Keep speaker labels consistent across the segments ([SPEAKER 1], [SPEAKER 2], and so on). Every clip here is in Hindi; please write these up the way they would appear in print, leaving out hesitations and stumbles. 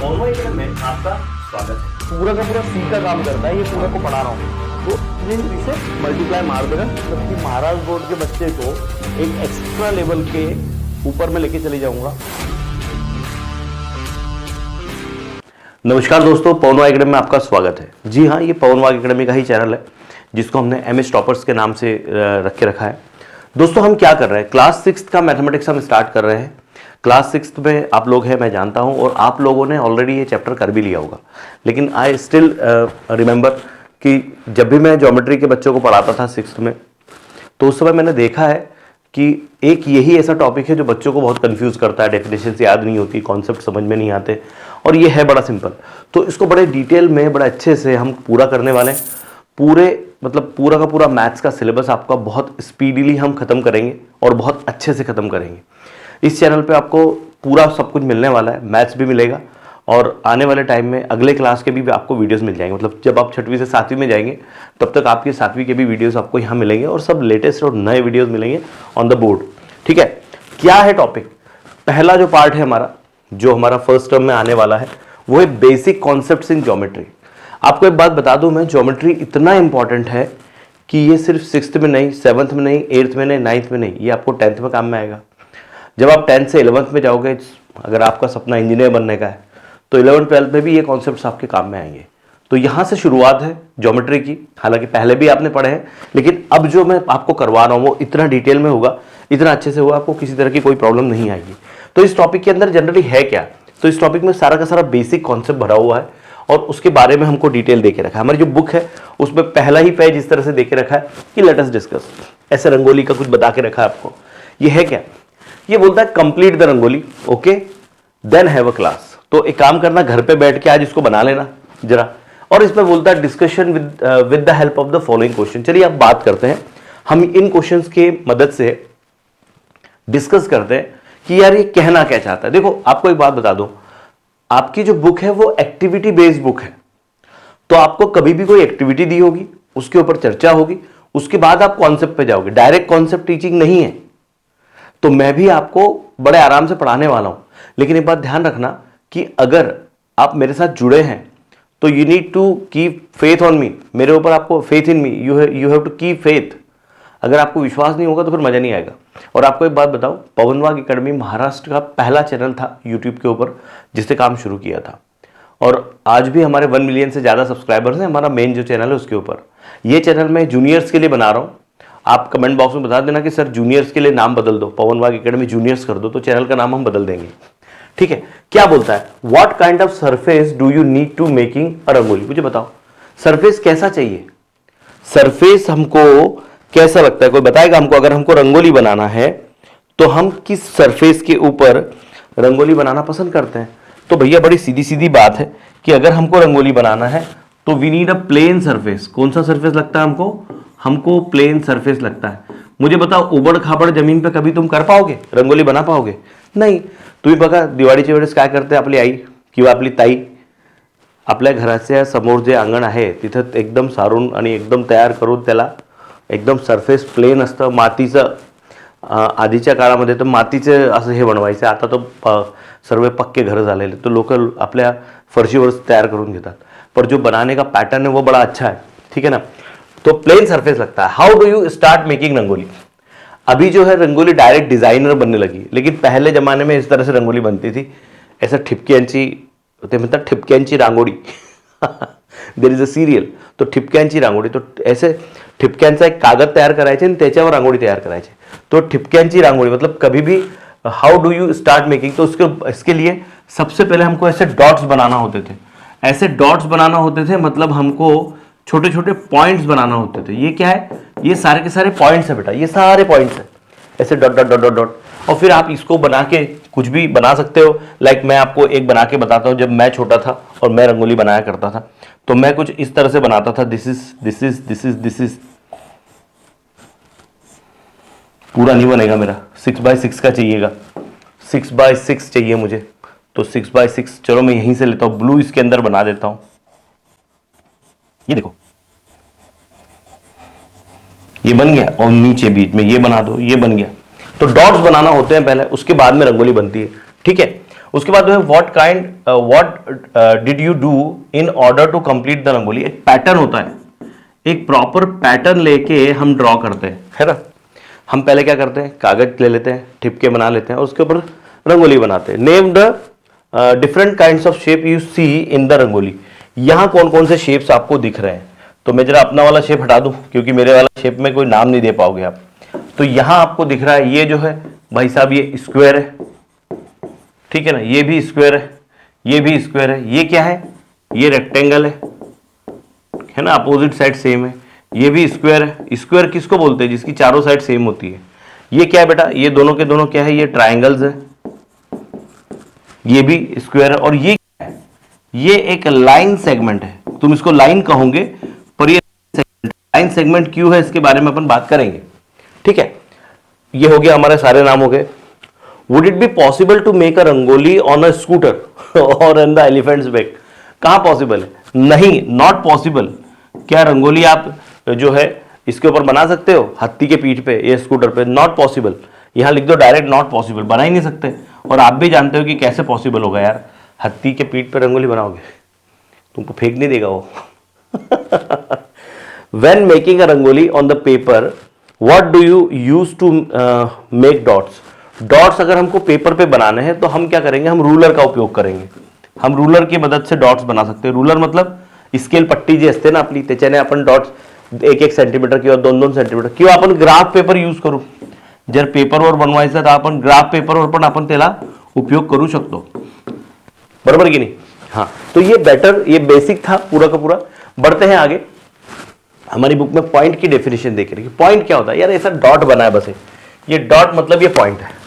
[SPEAKER 1] पौनवा एकेडमी में आपका स्वागत है। पूरा का पूरा सी का काम करता है, ये पूरा को पढ़ा रहा हूँ तो इसे मल्टीप्लाई मार देगा, जबकि महाराष्ट्र बोर्ड के बच्चे को एक एक्स्ट्रा लेवल के ऊपर में लेके चले जाऊंगा। नमस्कार दोस्तों, पौनवा एकेडमी में आपका स्वागत है। जी हाँ, ये पौनवा एकेडमी का ही चैनल है जिसको हमने MS टॉपर्स के नाम से रखा है। दोस्तों हम क्या कर रहे हैं, क्लास 6 का मैथमेटिक्स हम स्टार्ट कर रहे हैं। क्लास 6 में आप लोग हैं, मैं जानता हूं, और आप लोगों ने ऑलरेडी ये चैप्टर कर भी लिया होगा, लेकिन आई स्टिल रिमेंबर कि जब भी मैं ज्योमेट्री के बच्चों को पढ़ाता था 6th में, तो उस समय मैंने देखा है कि एक यही ऐसा टॉपिक है जो बच्चों को बहुत कंफ्यूज करता है। डेफिनेशंस याद नहीं होती, कॉन्सेप्ट समझ में नहीं आते, और ये है बड़ा सिंपल। तो इसको बड़े डिटेल में, बड़े अच्छे से हम पूरा करने वाले हैं। पूरा का पूरा मैथ्स का सिलेबस आपका बहुत स्पीडीली हम खत्म करेंगे और बहुत अच्छे से खत्म करेंगे। इस चैनल पे आपको पूरा सब कुछ मिलने वाला है, मैथ्स भी मिलेगा, और आने वाले टाइम में अगले क्लास के भी आपको वीडियोस मिल जाएंगे। मतलब जब आप 6वीं से 7वीं में जाएंगे तब तक आपके 7वीं के भी वीडियोस आपको यहाँ मिलेंगे, और सब लेटेस्ट और नए वीडियोस मिलेंगे ऑन द बोर्ड। ठीक है, क्या है टॉपिक? पहला जो पार्ट है हमारा, जो हमारा फर्स्ट टर्म में आने वाला है, वो है बेसिक कॉन्सेप्ट्स इन ज्योमेट्री। आपको एक बात बता दूं, मैं ज्योमेट्री इतना इंपॉर्टेंट है कि ये सिर्फ 6th में नहीं, 7th में नहीं, 8th में नहीं, 9th में नहीं, ये आपको 10th में काम में आएगा। जब आप 10th से 11th में जाओगे, अगर आपका सपना इंजीनियर बनने का है, तो 11th 12th में भी ये कॉन्सेप्ट्स आपके काम में आएंगे। तो यहाँ से शुरुआत है ज्योमेट्री की। हालांकि पहले भी आपने पढ़े हैं, लेकिन अब जो मैं आपको करवा रहा हूँ वो इतना डिटेल में होगा, इतना अच्छे से होगा, आपको किसी तरह की कोई प्रॉब्लम नहीं आएगी। तो इस टॉपिक के अंदर जनरली है क्या? तो इस टॉपिक में सारा का सारा बेसिक कॉन्सेप्ट भरा हुआ है, और उसके बारे में हमको डिटेल देके रखा है। हमारी जो बुक है उसमें पहला ही पेज इस तरह से देके रखा है कि लेट अस डिस्कस। ऐसे रंगोली का कुछ बता के रखा है आपको। ये है क्या? ये बोलता है complete the rangoli, okay, then have a class. तो एक काम करना, घर पे बैठ के आज इसको बना लेना जरा। और इसमें बोलता है discussion with the help of the following question. चलिए अब बात करते हैं, हम इन क्वेश्चंस के मदद से डिस्कस करते हैं कि यार ये कहना क्या चाहता है। देखो आपको एक बात बता दूं, आपकी जो बुक है वो एक्टिविटी बेस्ड बुक है। तो आपको कभी भी कोई एक्टिविटी दी होगी, उसके ऊपर चर्चा होगी, उसके बाद आप कॉन्सेप्ट पे जाओगे। डायरेक्ट कॉन्सेप्ट टीचिंग नहीं है। तो मैं भी आपको बड़े आराम से पढ़ाने वाला हूं, लेकिन एक बात ध्यान रखना कि अगर आप मेरे साथ जुड़े हैं तो you need to keep faith on me. मेरे ऊपर आपको faith in me, you have to keep faith. अगर आपको विश्वास नहीं होगा तो फिर मजा नहीं आएगा। और आपको एक बात बताओ, पौनवा एकेडमी महाराष्ट्र का पहला चैनल था यूट्यूब के ऊपर जिससे काम शुरू किया था, और आज भी हमारे 1 मिलियन से ज़्यादा सब्सक्राइबर्स हैं। हमारा मेन जो चैनल है उसके ऊपर, ये चैनल मैं जूनियर्स के लिए बना रहा हूँ। आप कमेंट बॉक्स में बता देना कि सर जूनियर्स के लिए नाम बदल दो, पौनवा एकेडमी जूनियर्स कर दो, तो चैनल का नाम हम बदल देंगे। ठीक है, क्या बोलता है, what kind of surface do you need to making a rangoli. मुझे बताओ सरफेस कैसा चाहिए, सरफेस हमको कैसा लगता है? कोई बताएगा हमको? अगर हमको रंगोली बनाना है तो हम किस सरफेस के ऊपर रंगोली बनाना पसंद करते हैं? तो भैया बड़ी सीधी सीधी बात है कि अगर हमको रंगोली बनाना है तो we need a plane surface. कौन सा सरफेस लगता है हमको? हमको प्लेन सरफेस लगता है। मुझे बताओ, उबड़ खाबड़ जमीन पे कभी तुम कर पाओगे, रंगोली बना पाओगे? नाही। तुम्ही बघा दिवाळीच्या वेळेस काय करते आपली आई किंवा आपली ताई, आपल्या घराच्या समोर जे अंगण आहे तिथं एकदम सारून आणि एकदम तयार करून त्याला एकदम सरफेस प्लेन असतं मातीचं। आधीच्या काळामध्ये तर मातीचं असं हे बनवायचं, आता तो सर्व पक्के घर झालेले, तो लोक आपल्या फरशीवर तयार करून घेतात। पर जो बनाने का पैटर्न है वो बड़ा अच्छा है। ठीक है ना? तो प्लेन सरफेस लगता है। How do you start making rangoli? अभी जो है रंगोली डायरेक्ट डिजाइनर बनने लगी, लेकिन पहले जमाने में इस तरह से रंगोली बनती थी, ऐसा ठिपक्यांची, ते म्हणतात ठिपक्यांची रांगोळी देयर इज अ सिरियल, तो ठिपक्यांची रांगोळी। तो ऐसे ठिपक्यांचा एक कागद तयार करायचे आणि त्याच्यावर रांगोळी तयार करायचे, तो ठिपक्यांची रांगोळी। मतलब कभी भी how do you start making, तो इसके लिए सबसे पहले हमको ऐसे डॉट्स बनाना होते थे। ऐसे डॉट्स बनाना होते थे, मतलब हमको छोटे छोटे पॉइंट्स बनाना होते थे। ये क्या है? ये सारे के सारे पॉइंट्स है बेटा, ये सारे पॉइंट्स है, ऐसे dot dot dot dot dot. और फिर आप इसको बना के कुछ भी बना सकते हो। लाइक मैं आपको एक बना के बताता हूँ। जब मैं छोटा था और मैं रंगोली बनाया करता था, तो मैं कुछ इस तरह से बनाता था। दिस इज पूरा नहीं बनेगा मेरा, 6x6 का चाहिएगा, 6x6 चाहिए मुझे, तो 6x6। चलो मैं यहीं से लेता हूं, ब्लू इसके अंदर बना देता हूं। ये देखो ये बन गया, और नीचे बीच में ये बना दो, ये बन गया। तो डॉट्स बनाना होते हैं पहले, उसके बाद में रंगोली बनती है। ठीक है, उसके बाद जो है what did you do in order to complete the rangoli. एक पैटर्न होता है, एक प्रॉपर पैटर्न लेके हम ड्रॉ करते हैं, है ना। हम पहले क्या करते हैं, कागज ले लेते हैं, ठिपके बना लेते हैं और उसके ऊपर रंगोली बनाते हैं। Name the different kinds of shape you see in the rangoli. यहां कौन कौन से शेप्स आपको दिख रहे हैं, तो मैं जरा अपना वाला शेप हटा दूं क्योंकि मेरे वाला शेप में कोई नाम नहीं दे पाओगे आप। तो यहां आपको दिख रहा है ये जो है भाई साहब ये स्क्वायर है, ठीक है ना, ये भी स्क्वायर है, ये भी स्क्वायर है, ये क्या है, ये रेक्टेंगल है ना, अपोजिट साइड सेम है। ये भी स्क्वायर है। स्क्वायर किसको बोलते हैं, जिसकी चारों साइड सेम होती है। ये क्या है बेटा, ये दोनों के दोनों क्या है, ये ट्राइंगल्स है, ये भी स्क्वायर है। और ये क्या है, ये एक लाइन सेगमेंट है, तुम इसको लाइन कहोगे पर ये लाइन सेगमेंट क्यों है इसके बारे में अपन बात करेंगे, ठीक है। ये हो गया, हमारे सारे नाम हो गए। Would it be possible to make a rangoli on a scooter और ऑन द एलिफेंट्स बैक। कहां पॉसिबल है, नहीं, नॉट पॉसिबल। क्या रंगोली आप जो है इसके ऊपर बना सकते हो, हाथी के पीठ पे या स्कूटर पे, नॉट पॉसिबल। यहां लिख दो डायरेक्ट नॉट पॉसिबल, बना ही नहीं सकते। और आप भी जानते हो कि कैसे पॉसिबल होगा यार, हाथी के पीठ पे रंगोली बनाओगे, तुमको फेंक नहीं देगा वो। When making a rangoli on the paper, what do you use to make dots? Dots अगर हमको पेपर पे बनाने हैं तो हम क्या करेंगे, हम रूलर का उपयोग करेंगे। हम रूलर की मदद से डॉट्स बना सकते हैं। रूलर मतलब स्केल पट्टी जी असते ना आपली, त्याच्याने आपण डॉट्स 1-1 सेंटीमीटर किंवा 2-2 सेंटीमीटर किंवा आपण ग्राफ पेपर यूज करू। जर पेपरवर बनवायचं तर आपण ग्राफ पेपरवर पण आपण त्याला उपयोग करू शकतो, बरोबर की नहीं। हाँ, तो ये बेटर, ये बेसिक था पूरा का पूरा। बढ़ते हैं आगे। हमारी बुक में पॉइंट की डेफिनेशन देख रही है। पॉइंट क्या होता है यार, ऐसा डॉट बना है बस, ये डॉट मतलब ये पॉइंट है।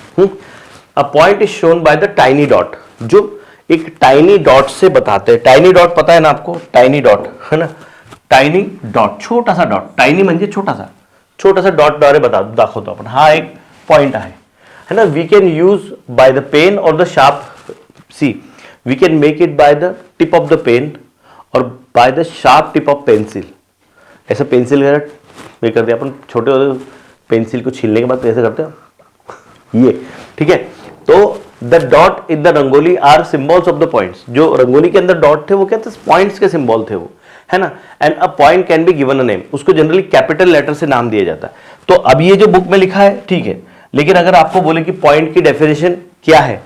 [SPEAKER 1] A point is shown by the tiny dot, जो एक टाइनी डॉट से बताते हैं। टाइनी डॉट पता है ना आपको, टाइनी डॉट है ना, टाइनी डॉट, छोटा सा डॉट। टाइनी म्हणजे छोटा सा डॉट द्वारे दाखवतो आपण, हा एक पॉइंट है ना। We can use by the pen और the sharp, see we can make it by the tip of the pen और by the sharp tip of pencil. ऐसा पेंसिल वगैरह करते हैं अपन, छोटे होते पेंसिल को छीलने के बाद ऐसे करते हैं ये, ठीक है। तो the dot in the rangoli are symbols of the points. जो रंगोली के अंदर डॉट थे वो क्या थे, पॉइंट्स के सिंबल थे वो, है ना। And a point can be given a name, उसको जनरली कैपिटल लेटर से नाम दिया जाता है। तो अब ये जो बुक में लिखा है ठीक है, लेकिन अगर आपको बोले कि पॉइंट की डेफिनेशन क्या है,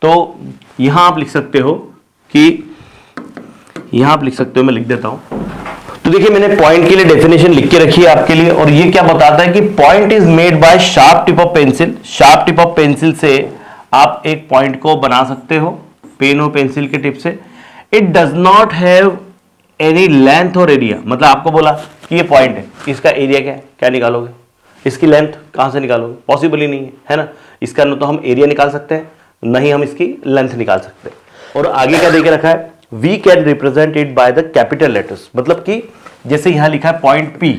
[SPEAKER 1] तो यहां आप लिख सकते हो कि, यहां आप लिख सकते हो, मैं लिख देता हूं। तो देखिए मैंने पॉइंट के लिए डेफिनेशन लिख के रखी है आपके लिए, और ये क्या बताता है कि point is made by sharp tip of pencil. Sharp tip of pencil से आप एक पॉइंट को बना सकते हो, पेन और पेंसिल के टिप से। It does not have any length और एरिया, मतलब आपको बोला कि ये पॉइंट है, इसका एरिया क्या है, क्या निकालोगे, इसकी लेंथ कहां से निकालोगे, पॉसिबल ही नहीं है ना। इसका न तो हम एरिया निकाल सकते हैं, न ही हम इसकी लेंथ निकाल सकते हैं। और आगे क्या देके रखा है, we can represent it by the capital letters, मतलब कि जैसे यहां लिखा है पॉइंट पी,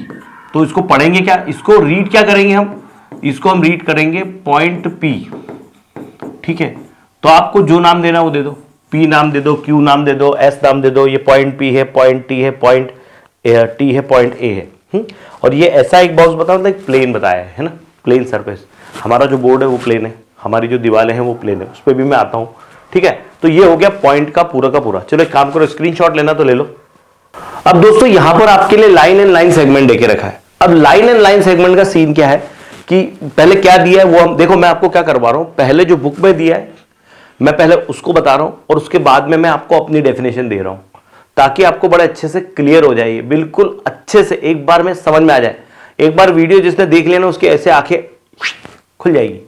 [SPEAKER 1] तो इसको पढ़ेंगे क्या, इसको रीड क्या करेंगे हम, इसको हम रीड करेंगे पॉइंट पी, ठीक है। तो आपको जो नाम देना वो दे दो, पी नाम दे दो, क्यू नाम दे दो, एस नाम दे दो। ये पॉइंट पी है, पॉइंट टी है, पॉइंट टी है, पॉइंट ए है। और ये ऐसा एक बॉक्स बताओ मतलब एक प्लेन बताया है ना, प्लेन सरफेस। हमारा जो बोर्ड है वो प्लेन है, हमारी जो दीवारें हैं वो प्लेन है, उस पर भी मैं आता हूं, ठीक है। तो ये हो गया पॉइंट का पूरा। चलो एक काम करो, स्क्रीनशॉट लेना तो ले लो। अब दोस्तों यहां पर आपके लिए लाइन एंड लाइन सेगमेंट देके रखा है। अब लाइन एंड लाइन सेगमेंट का सीन क्या है कि पहले क्या दिया है वो हम देखो, मैं आपको क्या करवा रहा हूं, पहले जो बुक में दिया है मैं पहले उसको बता रहा हूं, और उसके बाद में मैं आपको अपनी डेफिनेशन दे रहा हूं, ताकि आपको बड़े अच्छे से क्लियर हो जाए, बिल्कुल अच्छे से एक बार में समझ में आ जाए। एक बार वीडियो जिसने देख लिया ना, उसके ऐसे आंखें खुल जाएगी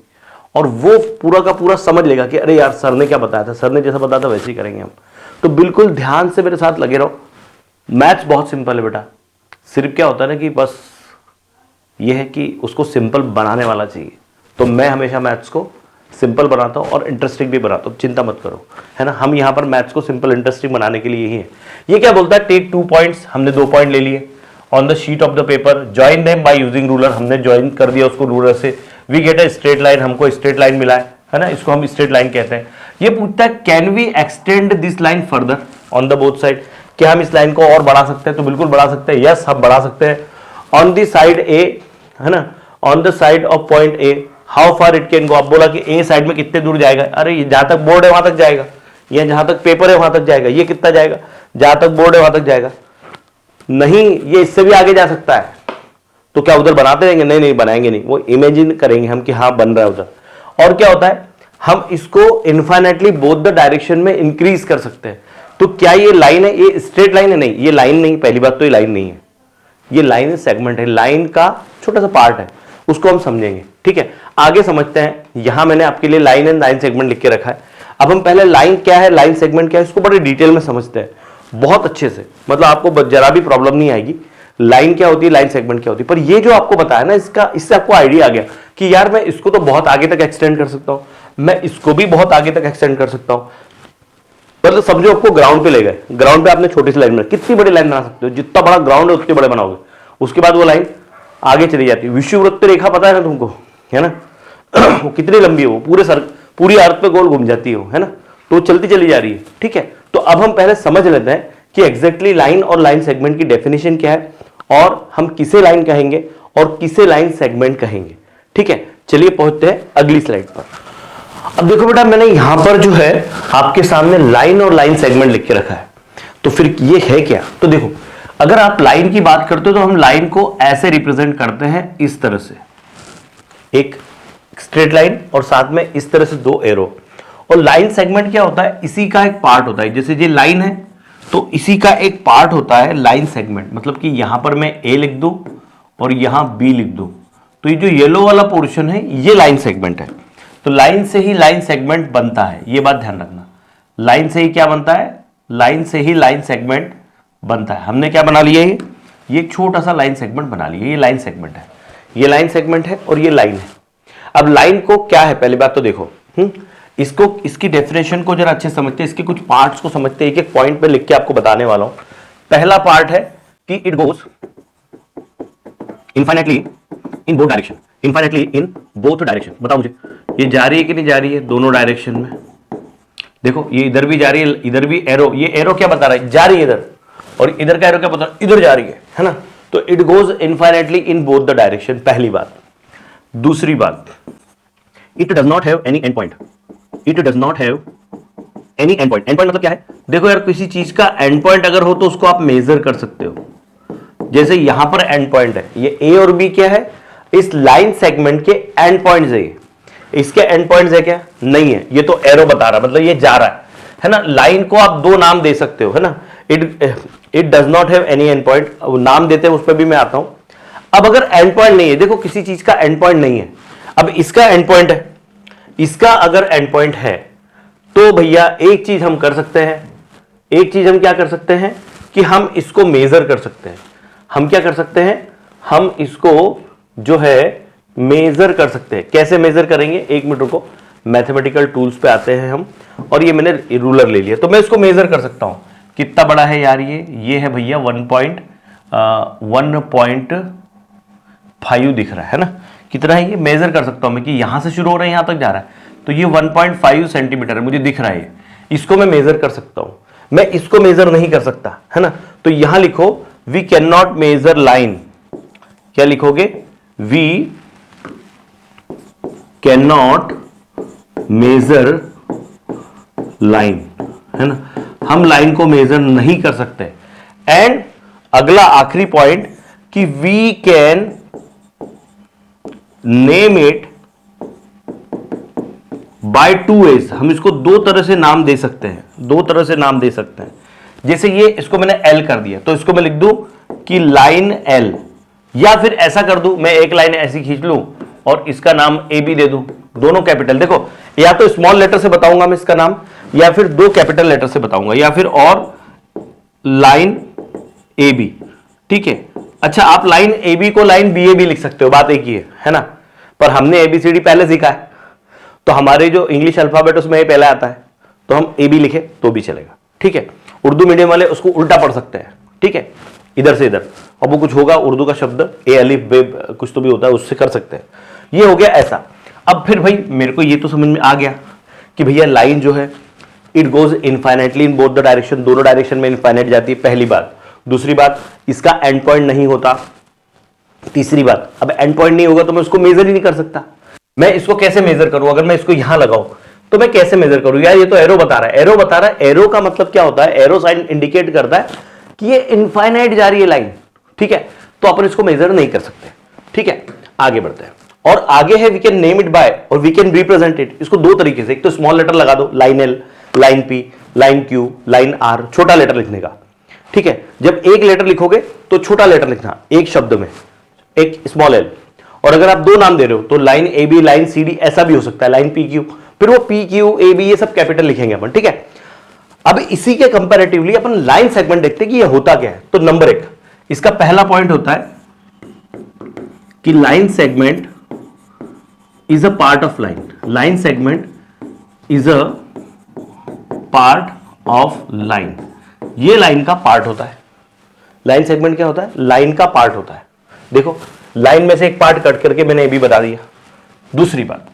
[SPEAKER 1] और वो पूरा का पूरा समझ लेगा कि अरे यार सर ने क्या बताया था, सर ने जैसा बताया था वैसे ही करेंगे हम। तो बिल्कुल ध्यान से मेरे साथ लगे रहो। मैथ्स बहुत सिंपल है बेटा, सिर्फ क्या होता है ना कि बस ये है कि उसको सिंपल बनाने वाला चाहिए। तो मैं हमेशा मैथ्स को सिंपल बनाता हूं और इंटरेस्टिंग भी बनाता हूं, चिंता मत करो, है ना। हम यहां पर मैथ्स को सिंपल इंटरेस्टिंग बनाने के लिए ही है। ये क्या बोलता है, टेक 2 पॉइंट्स, हमने 2 पॉइंट ले लिए on the sheet of the paper, join them by using ruler, हमने ज्वाइन कर दिया उसको रूलर से। We get a straight line, हमको स्ट्रेट लाइन मिला है ना, इसको हम स्ट्रेट लाइन कहते हैं। ये पूछता है can we extend this line further on the both side, क्या हम इस लाइन को और बढ़ा सकते हैं, तो बिल्कुल बढ़ा सकते हैं, यस हम बढ़ा सकते हैं। ऑन द साइड ए, है ना, on the side of point A how far it can go, आप बोला कि ए साइड में कितने दूर जाएगा, अरे जहां तक बोर्ड है वहां तक जाएगा, या जहां तक पेपर है वहां तक जाएगा, ये कितना जाएगा, जहां तक बोर्ड है वहां तक जाएगा, नहीं ये इससे भी आगे जा सकता है, तो क्या उधर बनाते रहेंगे, नहीं नहीं बनाएंगे नहीं, वो इमेजिन करेंगे हम कि हाँ बन रहा है उधर। और क्या होता है, हम इसको इन्फाइनेटली बोथ द डायरेक्शन में इंक्रीज कर सकते हैं। तो क्या ये लाइन है, ये स्ट्रेट लाइन है, नहीं ये लाइन नहीं, पहली बात तो ये लाइन नहीं है, ये लाइन सेगमेंट है, लाइन का छोटा सा पार्ट है, उसको हम समझेंगे। ठीक है, आगे समझते हैं। यहां मैंने आपके लिए लाइन एंड लाइन सेगमेंट लिख के रखा है। अब हम पहले लाइन क्या है, लाइन सेगमेंट क्या है, इसको बड़े डिटेल में समझते हैं, बहुत अच्छे से, मतलब आपको जरा भी प्रॉब्लम नहीं आएगी। लाइन क्या होती है, लाइन सेगमेंट क्या होती है। पर ये जो आपको बताया ना, इससे आपको आइडिया आ गया कि यार मैं इसको तो बहुत आगे तक एक्सटेंड कर सकता हूं, मैं इसको भी बहुत आगे तक एक्सटेंड कर सकता हूं। मतलब समझो आपको ग्राउंड पे ले गए, ग्राउंड पे आपने छोटी सी लाइन बनाई, कितनी बड़ी लाइन बना सकते हो, जितना बड़ा ग्राउंड है उतने बड़े बनाओगे, उसके बाद वो लाइन आगे चली जाती है। विषुववृत्त रेखा पता है ना तुमको, है ना वो कितनी लंबी है, वो पूरी अर्थ पे गोल घूम जाती है ना, तो चलती चली जा रही है। ठीक है, तो अब हम पहले समझ लेते हैं कि एग्जैक्टली लाइन और लाइन सेगमेंट की डेफिनेशन क्या है, और हम किसे लाइन कहेंगे और किसे लाइन सेगमेंट कहेंगे। ठीक है, चलिए पहुंचते हैं अगली स्लाइड पर। अब देखो बेटा, मैंने यहां पर जो है आपके सामने लाइन और लाइन सेगमेंट लिख के रखा है, तो फिर ये है क्या। तो देखो, अगर आप लाइन की बात करते हो तो हम लाइन को ऐसे रिप्रेजेंट करते हैं, इस तरह से एक स्ट्रेट लाइन और साथ में इस तरह से दो एरो। और लाइन सेगमेंट क्या होता है, इसी का एक पार्ट होता है, जैसे ये लाइन है तो इसी का एक पार्ट होता है लाइन सेगमेंट। मतलब कि यहां पर मैं ए लिख दूं और यहां बी लिख दूं, तो ये जो येलो वाला पोर्शन है ये लाइन सेगमेंट है। तो लाइन से ही लाइन सेगमेंट बनता है, ये बात ध्यान रखना। लाइन से ही क्या बनता है, लाइन से ही लाइन सेगमेंट बनता है। हमने क्या बना लिया है, ये एक छोटा सा लाइन सेगमेंट बना लिया, ये लाइन सेगमेंट है, ये लाइन सेगमेंट है और ये लाइन है। अब लाइन को क्या है, पहली बात तो देखो, इसको, इसकी डेफिनेशन को जरा अच्छे समझते हैं, इसके कुछ पार्ट्स को समझते हैं, एक एक पॉइंट पे लिख के आपको बताने वाला हूं। पहला पार्ट है कि it goes infinitely in both direction, infinitely in both direction. बताओ मुझे, ये जा रही है कि नहीं जा रही है, दोनों डायरेक्शन में। देखो ये इधर भी जा रही है, इधर भी एरो, ये एरो क्या बता रहा है, जा रही है इधर, और इधर का एरो क्या बता रहा है, इधर जा रही है ना। तो it goes infinitely in both the direction, पहली बात। दूसरी बात, it does not have any and point, it does not have any and point. And point मतलब क्या है, देखो यार किसी चीज का एंड पॉइंट अगर हो तो उसको आप मेजर कर सकते हो। जैसे यहां पर एंड पॉइंट है, ये ए और बी क्या है, इस लाइन सेगमेंट के एंड पॉइंट्स है, इसके एंड पॉइंट्स है क्या, नहीं है, ये तो एरो बता रहा है, मतलब ये जा रहा है ना। लाइन को आप दो नाम दे सकते हो, है ना, it does not have any and point, नाम देते हैं, उस पर भी मैं आता हूं। अब अगर एंड पॉइंट नहीं है, देखो किसी चीज का एंड पॉइंट नहीं है, अब इसका एंड पॉइंट है, इसका अगर एंड पॉइंट है तो भैया एक चीज हम कर सकते हैं, एक चीज हम क्या कर सकते हैं कि हम इसको मेजर कर सकते हैं। हम क्या कर सकते हैं, हम इसको जो है मेजर कर सकते हैं। कैसे मेजर करेंगे, एक मिनट रुको, मैथमेटिकल टूल्स पे आते हैं हम, और ये मैंने रूलर ले लिया, तो मैं इसको मेजर कर सकता हूं। कितना बड़ा है यार ये है भैया 1.5 दिख रहा है ना, कितना है ये मेजर कर सकता हूं मैं कि यहां से शुरू हो रहा है यहां तक जा रहा है, तो ये 1.5 सेंटीमीटर है, मुझे दिख रहा है, इसको मैं मेजर कर सकता हूं। मैं इसको मेजर नहीं कर सकता, है ना, तो यहां लिखो we can not measure line. क्या लिखोगे, we can not measure line, है ना, हम लाइन को मेजर नहीं कर सकते। एंड अगला आखिरी पॉइंट कि we can name it by 2 ways, हम इसको दो तरह से नाम दे सकते हैं, दो तरह से नाम दे सकते हैं। जैसे ये, इसको मैंने एल कर दिया, तो इसको मैं लिख दूं कि लाइन एल, या फिर ऐसा कर दूं, मैं एक लाइन ऐसी खींच लूं और इसका नाम ए बी दे दूं, दोनों कैपिटल। देखो या तो स्मॉल लेटर से बताऊंगा मैं इसका नाम, या फिर दो कैपिटल लेटर से बताऊंगा, या फिर और लाइन ए बी। ठीक है, अच्छा आप लाइन ए बी को लाइन बी ए बी लिख सकते हो, बात एक ही है ना, पर हमने एबीसीडी पहले सीखा है, तो हमारे जो इंग्लिश अल्फाबेट उसमें ए पहले आता है, तो हम ए बी लिखे तो भी चलेगा। ठीक है, उर्दू मीडियम वाले उसको उल्टा पढ़ सकते हैं, ठीक है, इधर से इधर, अब वो कुछ होगा उर्दू का शब्द ए अलिफ बे कुछ तो भी होता है, उससे कर सकते हैं। ये हो गया ऐसा। अब फिर भाई मेरे को ये तो समझ में आ गया कि भैया लाइन जो है it goes infinitely in both the direction, दोनों डायरेक्शन में इनफाइनाइट जाती है, पहली बात। दूसरी बात, इसका एंड पॉइंट नहीं होता। तीसरी बात, अब एंड पॉइंट नहीं होगा तो मैं उसको मेजर ही नहीं कर सकता। मैं इसको कैसे मेजर करूं? अगर मैं इसको यहां लगाऊं तो मैं कैसे मेजर करूं? यार ये तो एरो बता रहा है, एरो बता रहा है। एरो का मतलब क्या होता है? एरो साइन इंडिकेट करता है कि ये इनफाइनाइट जा रही है लाइन, ठीक है, तो अपन इसको मेजर नहीं कर सकते, ठीक है। आगे बढ़ते हैं, और आगे है we can name it by और वी कैन रिप्रेजेंट इट। इसको दो तरीके से, एक तो स्मॉल लेटर लगा दो, line L, line P, line Q, line R, छोटा लेटर लिखने का, ठीक है। जब एक लेटर लिखोगे तो छोटा लेटर लिखना एक शब्द में, एक स्मॉल एल। और अगर आप दो नाम दे रहे हो तो line A B, line C D, ऐसा भी हो सकता है, लाइन पी क्यू, फिर वो पी क्यू ए बी ये सब कैपिटल लिखेंगे अपन, ठीक है। अब इसी के कंपैरेटिवली अपन लाइन सेगमेंट देखते हैं कि ये होता क्या है। तो नंबर एक, इसका पहला पॉइंट होता है कि line segment is a part of line. Line segment is a part of line. ये लाइन का पार्ट होता है। लाइन सेगमेंट क्या होता है? लाइन का पार्ट होता है। देखो लाइन में से एक पार्ट कट करके मैंने ये भी बता दिया। दूसरी बात,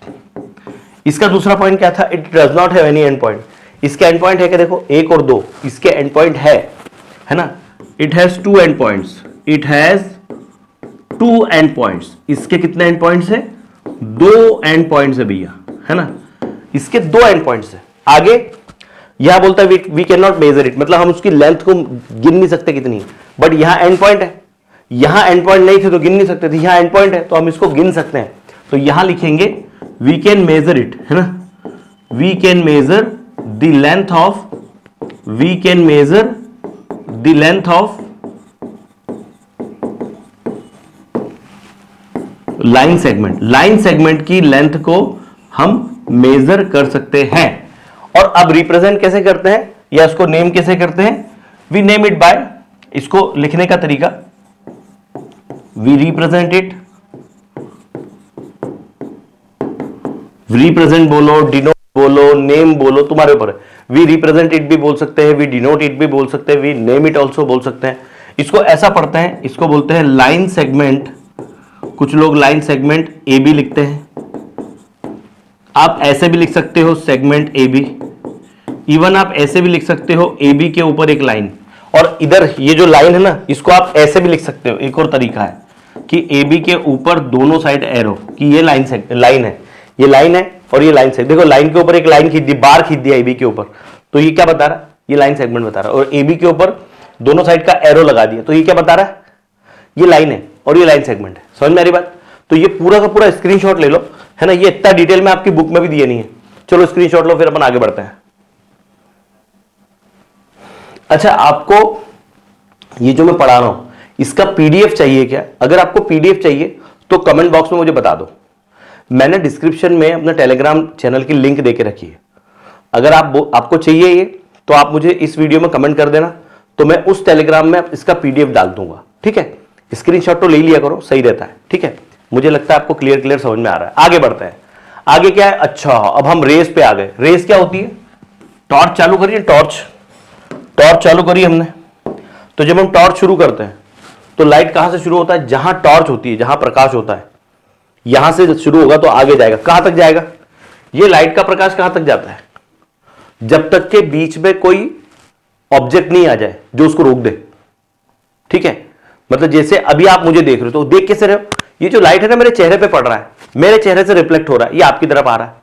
[SPEAKER 1] इसका दूसरा पॉइंट क्या था? It does not have any and point. इसके एंड पॉइंट है क्या? देखो एक और दो, इसके एंड पॉइंट है ना। It has two end points, it has two end points. इसके कितने एंड पॉइंट्स है? दो एंड पॉइंट्स है भैया, है ना। इसके दो एंड पॉइंट्स है। आगे यहां बोलता है we can not measure it, मतलब हम उसकी लेंथ को गिन नहीं सकते कितनी, बट यहां एंड पॉइंट है। यहां एंड पॉइंट नहीं थे तो गिन नहीं सकते थे, यहां एंड पॉइंट है तो हम इसको गिन सकते हैं। तो यहां लिखेंगे वी कैन मेजर इट, है ना। We can measure the length of, we can measure the length of line segment. Line segment की लेंथ को हम मेजर कर सकते हैं। और अब रिप्रेजेंट कैसे करते हैं या इसको नेम कैसे करते हैं? वी नेम इट बाय, इसको लिखने का तरीका, वी रिप्रेजेंट इट, रिप्रेजेंट बोलो, डिनोट बोलो, नेम बोलो, तुम्हारे ऊपर है। वी रिप्रेजेंट इट भी बोल सकते हैं, वी डिनोट इट भी बोल सकते हैं, वी नेम इट ऑल्सो बोल सकते हैं। इसको ऐसा पढ़ते हैं, इसको बोलते हैं लाइन सेगमेंट। कुछ लोग लाइन सेगमेंट ए बी लिखते हैं। आप ऐसे भी लिख सकते हो सेगमेंट ए बी। इवन आप ऐसे भी लिख सकते हो ए बी के ऊपर एक लाइन, और इधर ये जो लाइन है ना, इसको आप ऐसे भी लिख सकते हो। एक और तरीका है कि ए बी के ऊपर दोनों साइड एरो, कि ये लाइन है, ये लाइन है और ये लाइन से, देखो लाइन के ऊपर एक लाइन खींच दी, बार खींच दिया ए बी के ऊपर, तो ये क्या बता रहा है? ये लाइन सेगमेंट बता रहा है। और ए बी के ऊपर दोनों साइड का एरो लगा दिया, तो ये क्या बता रहा है? ये लाइन है और ये लाइन सेगमेंट है। समझ में आ रही बात? तो ये पूरा का पूरा स्क्रीनशॉट ले लो, है ना। ये इतना डिटेल में आपकी बुक में भी दिया नहीं है। चलो स्क्रीनशॉट लो, फिर अपन आगे बढ़ते हैं। अच्छा, आपको ये जो मैं पढ़ा रहा हूं इसका पीडीएफ चाहिए क्या? अगर आपको पीडीएफ चाहिए तो कमेंट बॉक्स में मुझे बता दो। मैंने डिस्क्रिप्शन में अपना टेलीग्राम चैनल की लिंक देके रखी है। अगर आपको चाहिए ये, तो आप मुझे इस वीडियो में कमेंट कर देना, तो मैं उस टेलीग्राम में इसका पीडीएफ डाल दूंगा, ठीक है। स्क्रीनशॉट तो ले लिया करो, सही रहता है, ठीक है। मुझे लगता है आपको क्लियर समझ में आ रहा है। आगे बढ़ते हैं। आगे क्या है? अच्छा, अब हम रेस पे आ गए। रेस क्या होती है? टॉर्च चालू करिए, टॉर्च चालू करी हमने। तो जब हम टॉर्च शुरू करते हैं तो लाइट कहां से शुरू होता है? जहां टॉर्च होती है, जहां प्रकाश होता है, यहां से शुरू होगा तो आगे जाएगा। कहां तक जाएगा? ये लाइट का प्रकाश कहां तक जाता है? जब तक के बीच में कोई ऑब्जेक्ट नहीं आ जाए जो उसको रोक दे, ठीक है। मतलब जैसे अभी आप मुझे देख रहे हो, तो देख कैसे रहे हो? ये जो लाइट है ना, मेरे चेहरे पे पड़ रहा है, मेरे चेहरे से रिफ्लेक्ट हो रहा है, ये आपकी तरफ आ रहा है।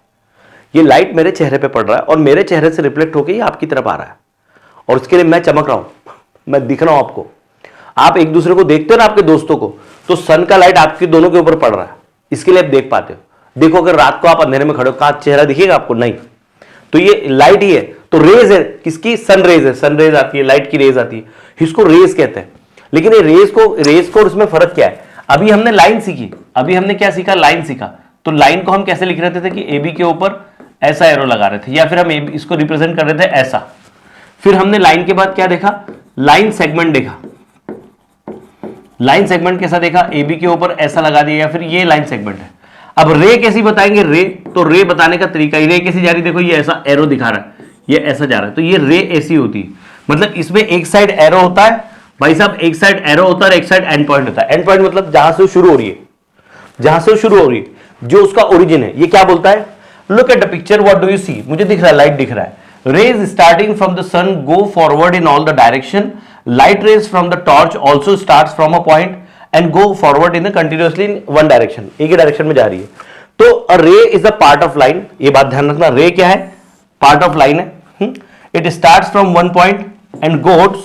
[SPEAKER 1] ये लाइट मेरे चेहरे पे पड़ रहा है और मेरे चेहरे से रिफ्लेक्ट होकर ये आपकी तरफ आ रहा है, और उसके लिए मैं चमक रहा हूं, मैं दिख रहा हूं आपको। आप एक दूसरे को देखते हो ना, आपके दोस्तों को, तो सन का लाइट आपके दोनों के ऊपर पड़ रहा है, इसके लिए आप देख पाते हो। देखो अगर रात को आप अंधेरे में खड़े हो, कहां चेहरा दिखेगा आपको? नहीं। तो ये लाइट ही है, तो रेज है, किसकी? सन रेज है। सन रेज आती है, लाइट की रेज आती है, इसको रेज कहते हैं। लेकिन ये रेज को इसमें फर्क क्या है? अभी हमने लाइन सीखी, अभी हमने क्या सीखा? लाइन सीखा। तो लाइन को हम कैसे लिख रहे थे कि ए बी के ऊपर ऐसा एरो लगा रहे थे, या फिर हम इसको रिप्रेजेंट कर रहे थे ऐसा। फिर हमने लाइन के बाद क्या देखा? लाइन सेगमेंट देखा। लाइन सेगमेंट कैसा देखा? ए बी के ऊपर ऐसा लगा दिया, या फिर ये लाइन सेगमेंट है। अब रे कैसी बताएंगे? रे, तो रे बताने का तरीका, रे कैसी जा रही? देखो ये ऐसा एरो दिखा रहा है, ये ऐसा जा रहा है, तो ये रे ऐसी होती है। मतलब इसमें एक साइड एरो होता है भाई साहब, एक साइड एरो होता है और एक साइड एंड पॉइंट होता है। एंड पॉइंट मतलब जहां से शुरू हो रही है, जहां से शुरू हो रही है, जो उसका ओरिजिन है। ये क्या बोलता है? Look at the picture, what do you see? मुझे दिख रहा है, लाइट दिख रहा है। Rays starting from the sun go forward in all the direction. Light rays from the torch also start from a point and go forward in continuously in one direction. एक ही डायरेक्शन में जा रही है। तो ray is a part of line, ये बात ध्यान रखना, रे क्या है, पार्ट ऑफ लाइन है। It starts from one point and goes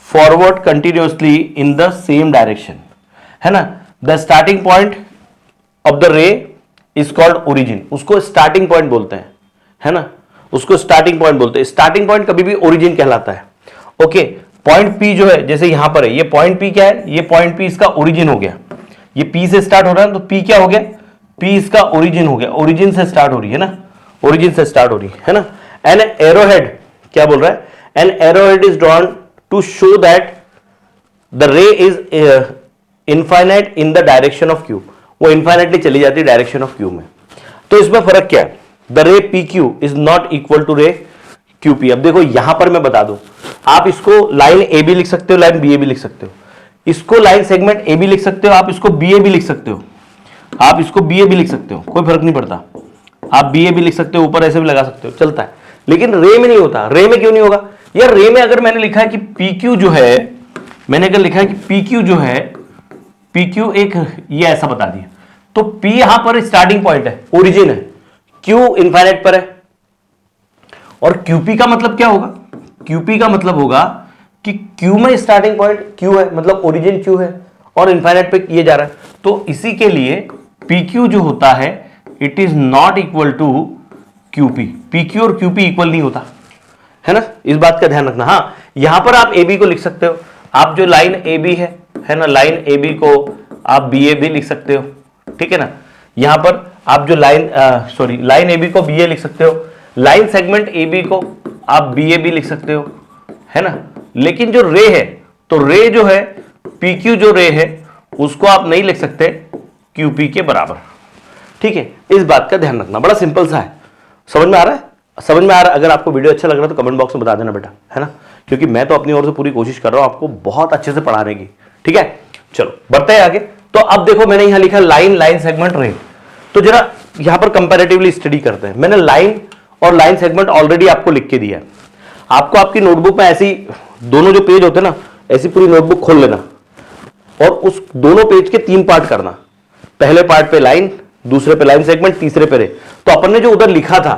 [SPEAKER 1] forward continuously in the same direction, है ना। The starting point of the ray is called origin, उसको स्टार्टिंग पॉइंट बोलते हैं, है ना, उसको स्टार्टिंग पॉइंट बोलते हैं। स्टार्टिंग पॉइंट कभी भी ओरिजिन कहलाता है। ओके, पॉइंट पी जो है, जैसे यहां पर है, ये पॉइंट पी क्या है, ये पॉइंट पी इसका ओरिजिन हो गया, ये पी से स्टार्ट हो रहा है, तो पी क्या हो गया, पी इसका ओरिजिन हो गया, ओरिजिन से स्टार्ट हो रही है ना, ओरिजिन से स्टार्ट हो रही है ना। एन एरोहेड क्या बोल रहा है, an arrowhead is drawn to show that the ray is infinite in the direction of Q, वो इनफाइनाइटली चली जाती है डायरेक्शन ऑफ क्यू में। तो इसमें फर्क क्या है, the ray P Q is not equal to ray Q P. अब देखो यहां पर मैं बता दूं, आप इसको लाइन ए बी लिख सकते हो, लाइन बी ए भी लिख सकते हो, इसको लाइन सेगमेंट ए बी लिख सकते हो, आप इसको बी ए भी लिख सकते हो, आप इसको बी ए भी लिख सकते हो, कोई फर्क नहीं पड़ता, आप बी ए भी लिख सकते हो, ऊपर ऐसे भी लगा सकते हो, चलता है। लेकिन रे में नहीं होता। रे में क्यों नहीं होगा यार, रे में अगर मैंने लिखा है कि पी क्यू जो है, मैंने अगर लिखा है कि पी क्यू जो है, पी क्यू एक ये ऐसा बता दिया, तो पी यहां पर स्टार्टिंग पॉइंट है, ओरिजिन है, क्यू इनफाइनाइट पर है, और क्यूपी का मतलब क्या होगा, क्यूपी का मतलब होगा कि क्यू में स्टार्टिंग पॉइंट क्यू है, मतलब ओरिजिन क्यू है और इनफाइनाइट पे ये जा रहा है। तो इसी के लिए पी क्यू जो होता है it is not equal to Q P, P Q और क्यूपी इक्वल नहीं होता, है ना, इस बात का ध्यान रखना। हाँ, यहां पर आप ए बी को लिख सकते हो, आप जो लाइन ए बी है ना, लाइन ए बी को आप बी ए भी लिख सकते हो, ठीक है ना। यहां पर आप जो लाइन ए बी को बी ए लिख सकते हो, लाइन सेगमेंट ए बी को आप बी ए भी लिख सकते हो, है ना। लेकिन जो रे है, तो रे जो है, पी क्यू जो रे है उसको आप नहीं लिख सकते क्यूपी के बराबर, ठीक है। इस बात का ध्यान रखना, बड़ा सिंपल सा है, समझ में आ रहा है, समझ में आ रहा है। अगर आपको वीडियो अच्छा लग रहा है तो कमेंट बॉक्स में बता देना बेटा, है ना, क्योंकि मैं तो अपनी ओर से पूरी कोशिश कर रहा हूं आपको बहुत अच्छे से पढ़ाने की, ठीक है। चलो बढ़ते हैं आगे। तो अब देखो मैंने यहां लिखा लाइन, लाइन सेगमेंट, रे, तो जरा यहां पर कंपैरेटिवली स्टडी करते हैं। मैंने लाइन और लाइन सेगमेंट ऑलरेडी आपको लिख के दिया है। आपको आपकी नोटबुक में ऐसी दोनों जो पेज होते हैं ना, ऐसी पूरी नोटबुक खोल लेना और उस दोनों पेज के 3 पार्ट करना, पहले पार्ट पे लाइन, दूसरे पे लाइन सेगमेंट, तीसरे पे रे। तो अपन ने जो उधर लिखा था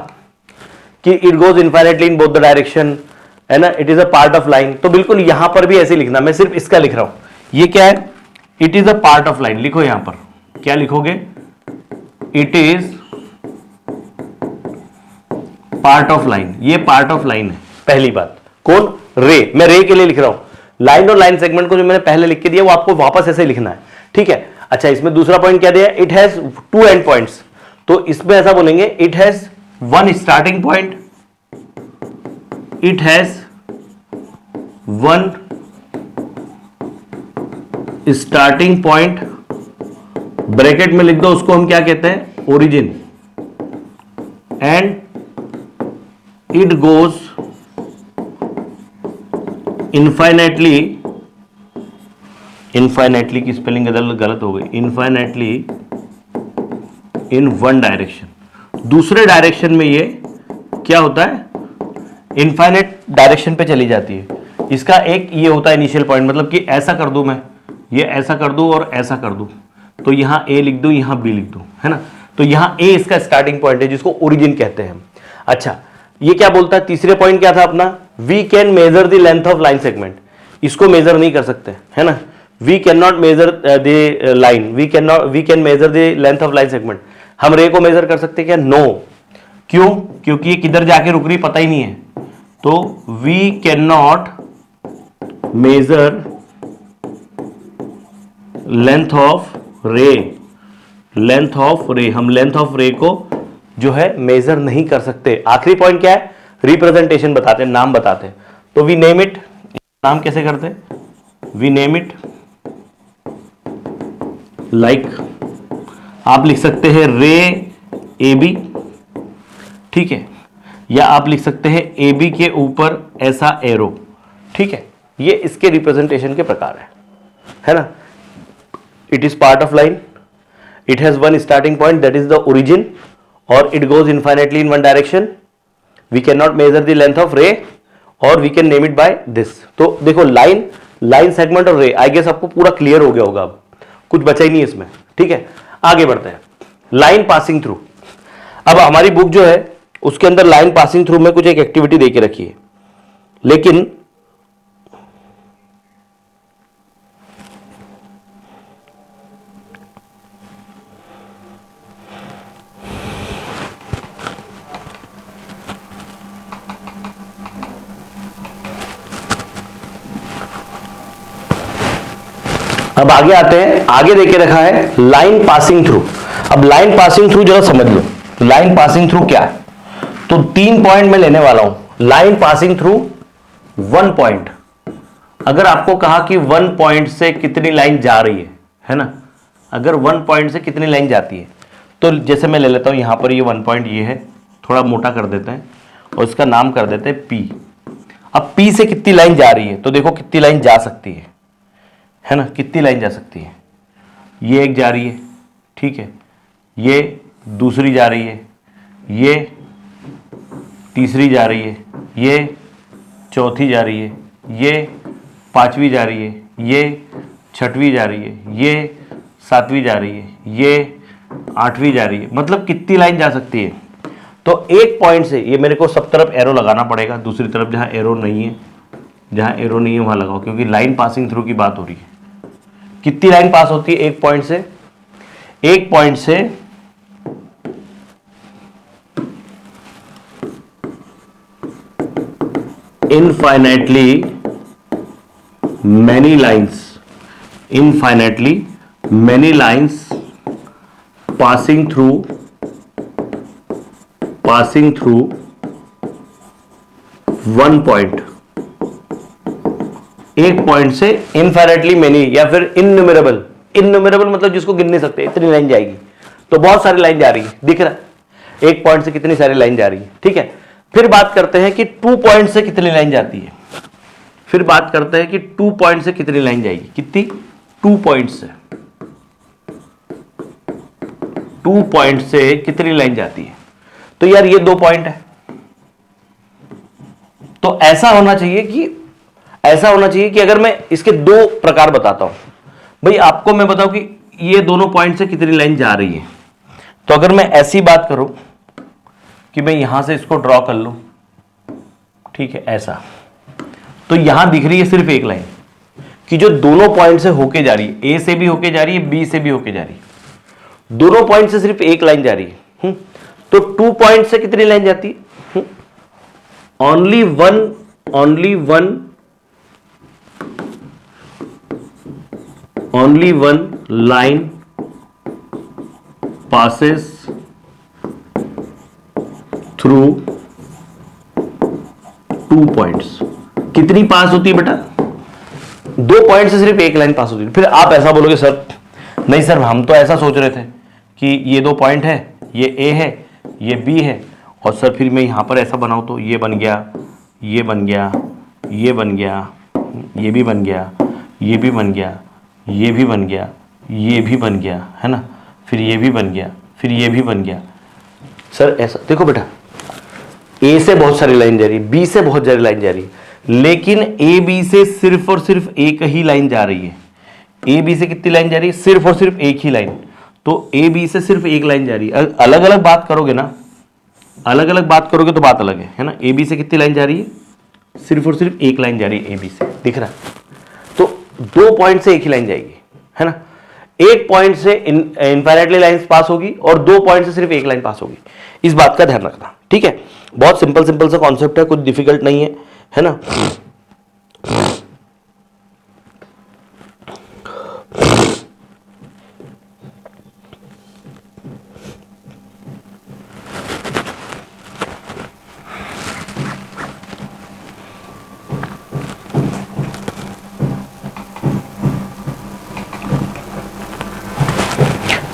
[SPEAKER 1] कि it goes infinitely in both the direction, है ना, it is a part of line, तो बिल्कुल यहां पर भी ऐसे लिखना। मैं सिर्फ इसका लिख रहा हूं, ये क्या है, it is a part of line. लिखो यहां पर क्या लिखोगे, it is part of line, ये पार्ट ऑफ लाइन है, पहली बात। कौन, रे, मैं रे के लिए लिख रहा हूं। लाइन और लाइन सेगमेंट को जो मैंने पहले लिख के दिया वो आपको वापस ऐसे लिखना है, ठीक है। अच्छा, इसमें दूसरा पॉइंट क्या दिया, इट हैज 2 एंड पॉइंट्स, तो इसमें ऐसा बोलेंगे, it has 1 starting point, it has 1 starting point, bracket में लिख दो, उसको हम क्या कहते हैं, origin, and it goes infinitely, infinitely की स्पेलिंग गलत हो गई, इनफाइनाइटली इन वन डायरेक्शन। दूसरे डायरेक्शन में ये क्या होता है, इनफाइनाइट डायरेक्शन पे चली जाती है। इसका एक ये होता है इनिशियल पॉइंट, मतलब कि ऐसा कर दूं मैं, ये ऐसा कर दूं और ऐसा कर दूं, तो यहां ए लिख दूं, यहां बी लिख दूं, है ना। तो यहां ए इसका स्टार्टिंग पॉइंट है जिसको ओरिजिन कहते हैं। अच्छा, ये क्या बोलता है, तीसरे पॉइंट क्या था अपना, we can measure the length of line segment. इसको मेजर नहीं कर सकते, है ना, we can not measure the line, we can measure the length of line segment. हम रे को मेजर कर सकते क्या, नो। क्यों, क्योंकि ये किधर जाके रुक रही पता ही नहीं है। तो we can not measure length of ray, length of ray, हम लेंथ ऑफ रे को जो है मेजर नहीं कर सकते। आखिरी पॉइंट क्या है, रिप्रेजेंटेशन बताते हैं, नाम बताते हैं। तो वी नेम इट, नाम कैसे करते हैं, वी नेम इट लाइक, आप लिख सकते हैं रे ए बी, ठीक है, या आप लिख सकते हैं ए बी के ऊपर ऐसा एरो, ठीक है। ये इसके रिप्रेजेंटेशन के प्रकार है ना। It is part of line, it has 1 starting point that is the origin, और it goes infinitely in one direction, we can not measure the length of ray, और we can name it by this. तो देखो लाइन, लाइन सेगमेंट और रे, आई गेस आपको पूरा क्लियर हो गया होगा, अब कुछ बचा ही नहीं इसमें, ठीक है। आगे बढ़ते हैं, लाइन पासिंग थ्रू। अब हमारी बुक जो है उसके अंदर लाइन पासिंग थ्रू में कुछ एक एक्टिविटी दे के रखी है, लेकिन अब आगे आते हैं, आगे देके रखा है लाइन पासिंग थ्रू। अब लाइन पासिंग थ्रू जरा समझ लो, लाइन पासिंग थ्रू क्या है। तो 3 पॉइंट मैं लेने वाला हूं। लाइन पासिंग थ्रू 1 पॉइंट, अगर आपको कहा कि 1 पॉइंट से कितनी लाइन जा रही है ना, अगर 1 पॉइंट से कितनी लाइन जाती है, तो जैसे मैं ले लेता हूं यहां पर ये 1 पॉइंट ये है, थोड़ा मोटा कर देते हैं और इसका नाम कर देते हैं P। अब P से कितनी लाइन जा रही है, तो देखो कितनी लाइन जा सकती है ना, कितनी लाइन जा सकती है। ये एक जा रही है, ठीक है, ये दूसरी जा रही है, ये तीसरी जा रही है, ये चौथी जा रही है, ये पांचवी जा रही है, ये छठवीं जा रही है, ये सातवीं जा रही है, ये आठवीं जा रही है। मतलब कितनी लाइन जा सकती है। तो एक पॉइंट से, ये मेरे को सब तरफ एरो लगाना पड़ेगा, दूसरी तरफ जहां एरो नहीं है, जहां एरो नहीं है वहां लगाओ, क्योंकि लाइन पासिंग थ्रू की बात हो रही है। कितनी लाइन पास होती है एक पॉइंट से, एक पॉइंट से infinitely many lines, infinitely many lines passing through one point. एक पॉइंट से इनफाइनाइटली मेनी या फिर इनन्यूमरेबल, इनन्यूमरेबल मतलब जिसको गिन नहीं सकते, इतनी लाइन जाएगी। तो बहुत सारी लाइन जा रही है, दिख रहा है एक पॉइंट से कितनी सारी लाइन जा रही है, ठीक है। फिर बात करते हैं कि 2 पॉइंट से कितनी लाइन जाती है। फिर बात करते हैं कि 2 पॉइंट से कितनी लाइन जाएगी, कितनी, 2 पॉइंट से, 2 पॉइंट से कितनी लाइन जाती है। तो यार ये 2 पॉइंट है, तो ऐसा होना चाहिए कि अगर मैं इसके 2 प्रकार बताता हूं, भाई आपको मैं बताऊं कि ये दोनों पॉइंट से कितनी लाइन जा रही है। तो अगर मैं ऐसी बात करूं कि मैं यहां से इसको ड्रॉ कर लूं, ठीक है, ऐसा, तो यहां दिख रही है सिर्फ एक लाइन कि जो दोनों पॉइंट से होके जा रही है, ए से भी होके जा रही है, बी से भी होके जा रही है, दोनों पॉइंट से सिर्फ एक लाइन जा रही है। तो 2 पॉइंट से कितनी लाइन जाती है, only one line passes through 2 points. कितनी पास होती है बेटा, 2 पॉइंट से सिर्फ एक लाइन पास होती है। फिर आप ऐसा बोलोगे सर, नहीं सर हम तो ऐसा सोच रहे थे कि ये 2 पॉइंट है, ये ए है, ये बी है, और सर फिर मैं यहां पर ऐसा बनाऊं तो ये बन गया, ये बन गया, ये बन गया, ये भी बन गया, ये भी बन गया, ये भी बन गया, ये भी बन गया, है ना, फिर ये भी बन गया, फिर ये भी बन गया। सर ऐसा देखो बेटा, ए से बहुत सारी लाइन जा रही है, बी से बहुत सारी लाइन जा रही है, लेकिन ए बी से सिर्फ और सिर्फ एक ही लाइन जा रही है। ए बी से कितनी लाइन जा रही है, सिर्फ और सिर्फ एक ही लाइन। तो ए बी से सिर्फ एक लाइन जा रही है। अलग अलग बात करोगे ना, अलग अलग बात करोगे तो बात अलग है ना। ए बी से कितनी लाइन जा रही है, सिर्फ और सिर्फ एक लाइन जा रही है ए बी से, दिख रहा है। तो 2 पॉइंट से एक ही लाइन जाएगी, है ना। एक पॉइंट से इनफाइनाइटली लाइंस पास होगी और 2 पॉइंट से सिर्फ एक लाइन पास होगी। इस बात का ध्यान रखना, ठीक है। बहुत सिंपल सा कॉन्सेप्ट है, कुछ डिफिकल्ट नहीं है ना।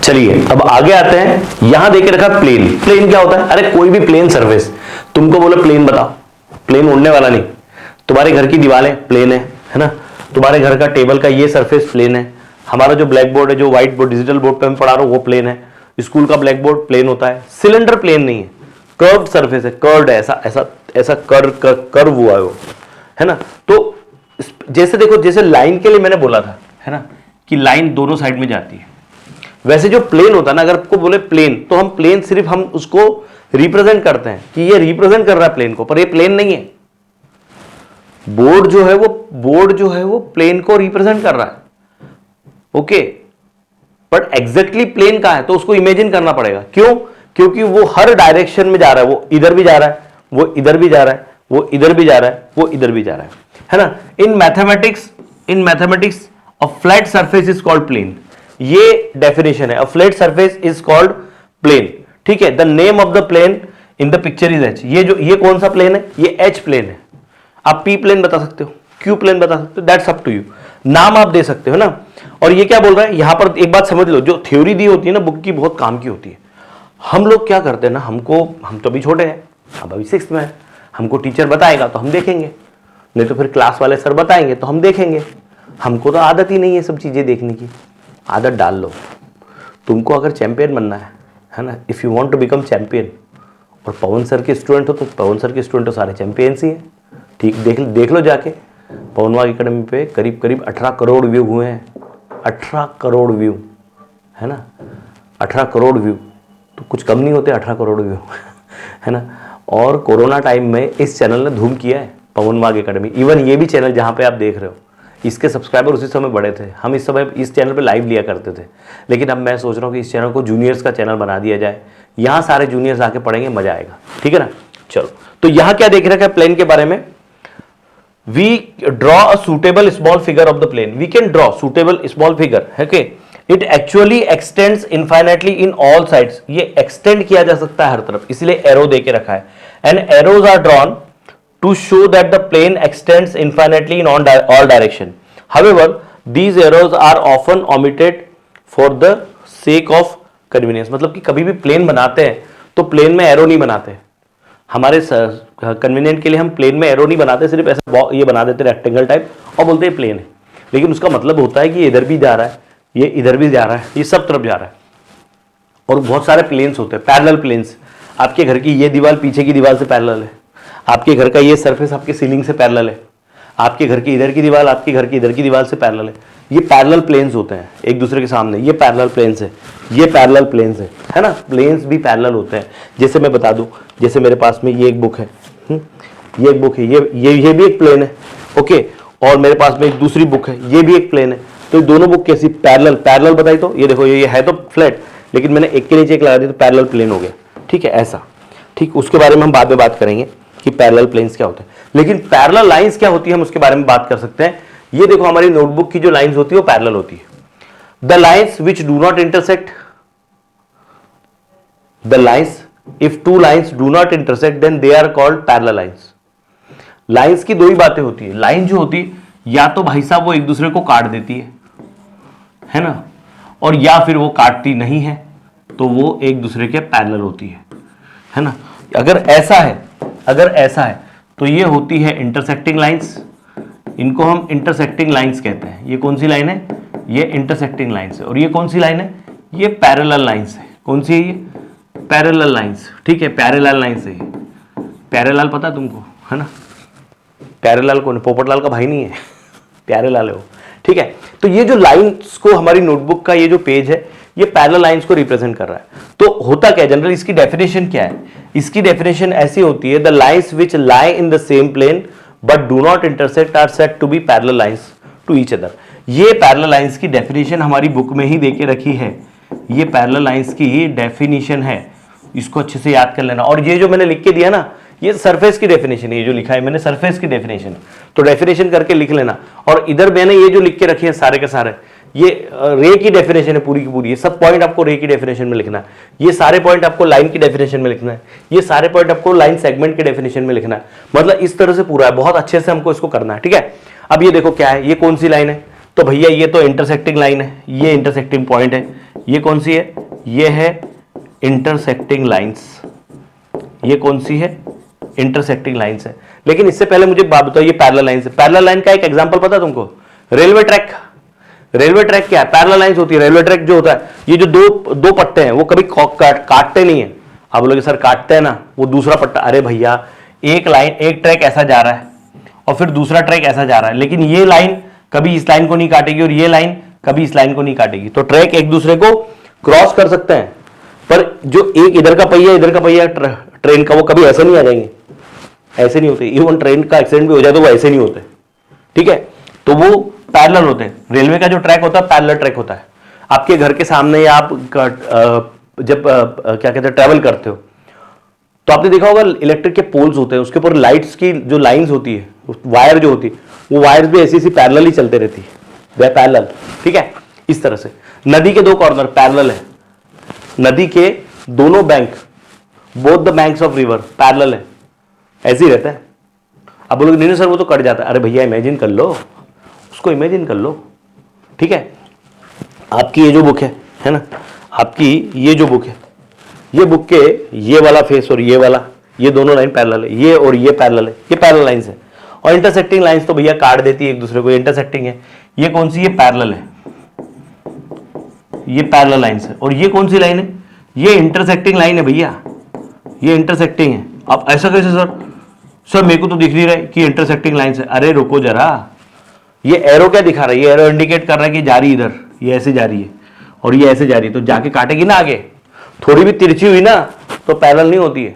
[SPEAKER 1] चलिए अब आगे आते हैं। यहां देखे रखा प्लेन। प्लेन क्या होता है, अरे कोई भी प्लेन सरफेस, तुमको बोले प्लेन बताओ, प्लेन उड़ने वाला नहीं। तुम्हारे घर की दीवारें प्लेन है ना, तुम्हारे घर का टेबल का ये सरफेस प्लेन है, हमारा जो ब्लैक बोर्ड है, जो व्हाइट बोर्ड डिजिटल बोर्ड पे मैं पढ़ा रहा हूं वो प्लेन है, स्कूल का ब्लैक बोर्ड प्लेन होता है। सिलेंडर प्लेन नहीं है, कर्व्ड सरफेस है, कर्व्ड है, ऐसा ऐसा ऐसा कर्व हुआ है वो, है ना। तो जैसे देखो, जैसे लाइन के लिए मैंने बोला था, है ना, कि लाइन दोनों साइड में जाती है, वैसे जो प्लेन होता है ना, अगर आपको बोले प्लेन, तो हम प्लेन सिर्फ हम उसको रिप्रेजेंट करते हैं कि ये रिप्रेजेंट कर रहा है प्लेन को, पर ये प्लेन नहीं है। बोर्ड जो है वो प्लेन को रिप्रेजेंट कर रहा है, ओके, बट एग्जैक्टली प्लेन कहां है तो उसको इमेजिन करना पड़ेगा। क्यों? क्योंकि वो हर डायरेक्शन में जा रहा है, वो इधर भी जा रहा है, वो इधर भी जा रहा है, वो इधर भी जा रहा है, वो इधर भी जा रहा है ना। In mathematics a flat surface is called plane, ये डेफिनेशन है। A flat surface is called plane, ठीक है। The name of the plane in the picture is H. ये कौन सा प्लेन है? ये एच प्लेन है। आप पी प्लेन बता सकते हो, क्यू प्लेन बता सकते हो, दैट्स अप टू यू, नाम आप दे सकते हो ना। और ये क्या बोल रहा है यहां पर, एक बात समझ लो, जो थ्योरी दी होती है ना बुक की, बहुत काम की होती है। हम लोग क्या करते हैं ना, हम तो अभी छोटे हैं, अब अभी 6th में है, हमको टीचर बताएगा तो हम देखेंगे, नहीं तो फिर क्लास वाले सर बताएंगे तो हम देखेंगे। हमको तो आदत ही नहीं है सब चीजें देखने की। आदत डाल लो। तुमको अगर चैंपियन बनना है ना, if you want to become champion, और पवन सर के स्टूडेंट हो तो पवन सर के स्टूडेंट तो सारे चैंपियंस ही हैं, ठीक। देख लो जाके, पवन वाग एकेडमी पे करीब 18 करोड़ व्यू हुए हैं। 18 करोड़ व्यू है ना, 18 करोड़ व्यू तो कुछ कम नहीं होते 18 करोड़ व्यू है ना। और कोरोना टाइम में इस चैनल ने धूम किया है, पवन वाग एकेडमी। इवन ये भी चैनल जहाँ पे आप देख रहे हो, इसके सब्सक्राइबर उसी समय बड़े थे। हम इस समय इस चैनल पे लाइव लिया करते थे, लेकिन अब मैं सोच रहा हूँ कि इस चैनल को जूनियर्स का चैनल बना दिया जाए, यहाँ सारे जूनियर्स आके पढ़ेंगे, मजा आएगा, ठीक है ना। चलो, तो यहाँ क्या देख रखा है प्लेन के बारे में? We draw a suitable small figure of the plane. We can draw suitable small figure. Okay. It actually extends infinitely in all sides. ये extend किया जा सकता है हर तरफ, इसलिए arrow दे के रखा है. And arrows are drawn to show that the plane extends infinitely in all direction. However, these arrows are often omitted for the sake of convenience. मतलब कि कभी भी प्लेन बनाते हैं तो प्लेन में एरो नहीं बनाते, हमारे कन्वीनियंट के लिए हम प्लेन में एरो नहीं बनाते, सिर्फ ऐसा ये बना देते रेक्टेंगल टाइप और बोलते हैं प्लेन है। लेकिन उसका मतलब होता है कि इधर भी जा रहा है, ये इधर भी जा रहा है, ये सब तरफ जा रहा है। और बहुत सारे प्लेन्स होते हैं, पैरेलल प्लेन्स। आपके घर की ये दीवार पीछे की दीवार से पैरेलल है, आपके घर का ये सरफेस आपके सीलिंग से पैरेलल है, आपके घर की इधर की दीवार आपके घर की इधर की दीवार से पैरेलल है। ये पैरेलल प्लेन्स होते हैं एक दूसरे के सामने, ये पैरेलल प्लेन्स है, ये पैरेलल प्लेन्स है ना। प्लेन्स भी पैरेलल होते हैं। जैसे मैं बता दूं, जैसे मेरे पास में ये एक बुक है, ये एक बुक है, ये भी एक प्लेन है, ओके। और मेरे पास में एक दूसरी बुक है, ये भी एक प्लेन है। तो दोनों बुक कैसी पैरेलल बताई? तो ये देखो, ये है तो फ्लैट, लेकिन मैंने एक के नीचे एक लगा दी तो पैरेलल प्लेन हो गया, ठीक है, ऐसा, ठीक। उसके बारे में हम बाद में बात करेंगे कि पैरेलल प्लेन्स क्या होते हैं, लेकिन पैरेलल लाइंस क्या होती है हम उसके बारे में बात कर सकते हैं। ये देखो, हमारी नोटबुक की जो लाइंस होती है वो पैरेलल होती है। The lines which do not intersect, the lines, if two lines do not intersect then they are called parallel lines. Lines की दो ही बातें होती है। लाइन जो होती है, या तो भाई साहब वो एक दूसरे को काट देती है ना, और या फिर वो काटती नहीं है तो वो एक दूसरे के पैरेलल होती है ना। अगर ऐसा है तो ये होती है इंटरसेक्टिंग लाइंस, इनको हम इंटरसेक्टिंग लाइंस कहते हैं। ये कौन सी लाइन है? ये इंटरसेक्टिंग लाइंस है। और ये कौन सी लाइन है? ये पैरेलल लाइंस है। कौन सी है ये? पैरेलल लाइंस, ठीक है, पैरेलल लाइंस है। प्यारेलाल पता है तुमको, है ना? प्यारेलाल कौन है? पोपटलाल का भाई नहीं है, प्यारेलाल है वो, ठीक है। तो ये जो लाइंस को, हमारी नोटबुक का ये जो पेज है, ये पैरेलल लाइंस को रिप्रेजेंट कर रहा है। तो होता क्या है जनरल, इसकी डेफिनेशन क्या है? इसकी डेफिनेशन ऐसी होती है, the lines which lie in the same plane but do not intersect are said to be parallel lines to each other. ये पैरेलल लाइंस की डेफिनेशन हमारी बुक में ही देके रखी है। ये पैरेलल लाइंस की ही डेफिनेशन है, इसको अच्छे से याद कर लेना। और ये जो मैंने लिख के दिया ना, ये सरफेस की डेफिनेशन है। ये जो लिखा है मैंने सरफेस की डेफिनेशन, तो डेफिनेशन करके लिख लेना। और इधर मैंने ये जो लिख के रखे हैं सारे के सारे, ये रे की डेफिनेशन है पूरी की पूरी। ये सब पॉइंट आपको रे की डेफिनेशन में लिखना है, ये सारे पॉइंट आपको लाइन की डेफिनेशन में लिखना है, ये सारे पॉइंट आपको लाइन सेगमेंट के डेफिनेशन में लिखना है। मतलब इस तरह से पूरा है, बहुत अच्छे से हमको इसको करना है, ठीक है। अब ये देखो क्या है, ये कौन सी लाइन है? तो भैया ये तो इंटरसेक्टिंग लाइन है, ये इंटरसेक्टिंग पॉइंट है। ये कौन सी है? ये है इंटरसेक्टिंग लाइंस। ये कौन सी है? इंटरसेक्टिंग लाइंस है। लेकिन इससे पहले मुझे बात बताओ, ये पैरेलल लाइंस है। पैरेलल लाइन का एक एग्जांपल पता है तुमको? Railway track. रेलवे ट्रैक क्या है? पैरेलल लाइंस होती है। रेलवे ट्रैक जो होता है, ये जो दो पट्टे हैं वो कभी काटते नहीं है। आप बोलोगे सर काटते हैं ना, वो दूसरा पट्टा। अरे भैया, एक ट्रैक ऐसा जा रहा है और फिर दूसरा ट्रैक ऐसा जा रहा है, लेकिन ये लाइन कभी इस लाइन को नहीं काटेगी और ये लाइन कभी इस लाइन को नहीं काटेगी। तो ट्रैक एक दूसरे को क्रॉस कर सकते हैं, पर जो एक इधर का पहिया ट्रेन का, वो कभी ऐसे नहीं आ जाएंगे, ऐसे नहीं होते। इवन ट्रेन का एक्सीडेंट भी हो जाए तो वो ऐसे नहीं होते, ठीक है। तो वो पैरेलल होते हैं। रेलवे का जो ट्रैक होता है पैरेलल ट्रैक होता है। आपके घर के सामने या आप जब क्या कहते हैं ट्रैवल करते हो तो आपने देखा होगा इलेक्ट्रिक के पोल्स होते हैं, उसके ऊपर लाइट्स की जो लाइंस होती है, वायर जो होती है, वो वायर्स भी ऐसी ऐसी पैरेलल ही चलते रहती है, वह पैरेलल, ठीक है। इस तरह से नदी के दो कॉर्नर पैरेलल है, नदी के दोनों bank, both the banks of river parallel है, ऐसे ही रहता है। अब बोलोगे नहीं सर वो तो कट जाता है, अरे भैया इमेजिन कर लो, उसको इमेजिन कर लो, ठीक है। आपकी ये जो बुक है ना, आपकी ये जो बुक है, ये बुक के ये वाला फेस और ये वाला, ये दोनों लाइन पैरेलल है, ये और ये पैरेलल है, ये पैरेलल लाइंस है। और इंटरसेक्टिंग लाइंस तो भैया काट देती है एक दूसरे को, इंटरसेक्टिंग है। ये कौन सी, ये पैरेलल है, ये पैरेलल लाइंस है। और ये कौन सी लाइन है, ये इंटरसेक्टिंग लाइन है भैया, ये इंटरसेक्टिंग है। अब ऐसा कैसे सर मेरे को तो दिख नहीं रहा है कि इंटरसेक्टिंग लाइंस है। अरे रुको जरा, ये एरो क्या दिखा रहा है, ये एरो इंडिकेट कर रहा है कि जा रही इधर, ये ऐसे जा रही है और ये ऐसे जा रही है, तो जाके काटेगी ना आगे। थोड़ी भी तिरछी हुई ना तो पैरेलल नहीं होती है,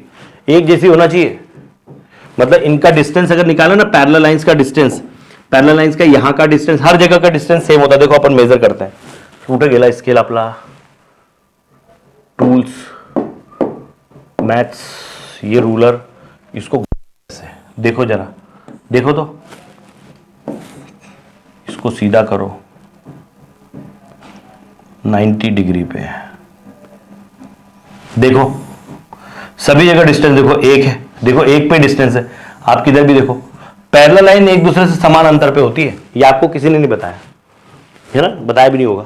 [SPEAKER 1] एक जैसी होना चाहिए। मतलब इनका डिस्टेंस अगर निकालो ना, पैरेलल लाइंस का डिस्टेंस, पैरेलल लाइंस का यहाँ का डिस्टेंस, हर जगह का डिस्टेंस सेम होता है। देखो अपन मेजर करते हैं, कुठे गेला स्केल आपला, टूल्स, मैथ्स, ये रूलर, इसको देखो जरा, देखो तो, इसको सीधा करो 90 डिग्री पे, देखो सभी जगह डिस्टेंस देखो एक है, देखो एक पे डिस्टेंस है। आप किधर भी देखो पैरेलल लाइन एक दूसरे से समान अंतर पे होती है, ये आपको किसी ने नहीं बताया है ना, बताया भी नहीं होगा।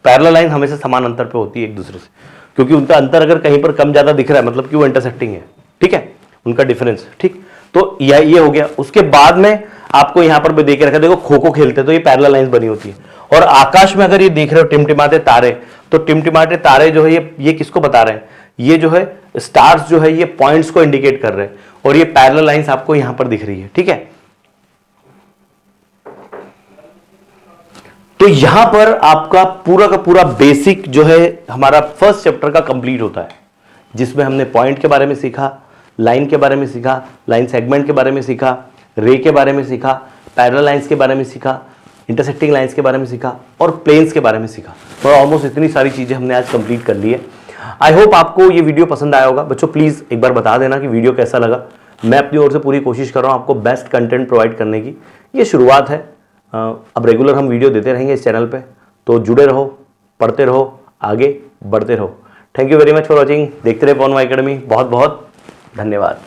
[SPEAKER 1] पैरेलल लाइन हमेशा समान अंतर पे होती है एक दूसरे से, क्योंकि उनका अंतर अगर कहीं पर कम ज्यादा दिख रहा है मतलब कि वो इंटरसेक्टिंग है, ठीक है, उनका डिफरेंस, ठीक। तो ये हो गया। उसके बाद में आपको यहां पर भी देख रखा, देखो खो खो खेलते तो ये पैरेलल लाइंस बनी होती है। और आकाश में अगर ये देख रहे हो टिमटिमाते तारे, तो टिमटिमाते तारे जो है ये किसको बता रहे हैं, ये जो है स्टार्स जो है ये पॉइंट्स को इंडिकेट कर रहे हैं, और ये पैरेलल लाइंस आपको यहां पर दिख रही है, ठीक है। तो यहां पर आपका पूरा का पूरा बेसिक जो है हमारा फर्स्ट चैप्टर का कंप्लीट होता है, जिसमें हमने पॉइंट के बारे में सीखा, लाइन के बारे में सीखा, लाइन सेगमेंट के बारे में सीखा, रे के बारे में सीखा, पैरेलल लाइंस के बारे में सीखा, इंटरसेक्टिंग लाइंस के बारे में सीखा, और प्लेन्स के बारे में सीखा। और ऑलमोस्ट इतनी सारी चीजें हमने आज कंप्लीट कर ली है। आई होप आपको ये वीडियो पसंद आया होगा। बच्चों प्लीज एक बार बता देना कि वीडियो कैसा लगा। मैं अपनी ओर से पूरी कोशिश कर रहा हूँ आपको बेस्ट कंटेंट प्रोवाइड करने की। ये शुरुआत है, अब रेगुलर हम वीडियो देते रहेंगे इस चैनल पे, तो जुड़े रहो, पढ़ते रहो, आगे बढ़ते रहो। Thank you very much for watching. देखते रहे पवन अकेडमी। बहुत बहुत धन्यवाद।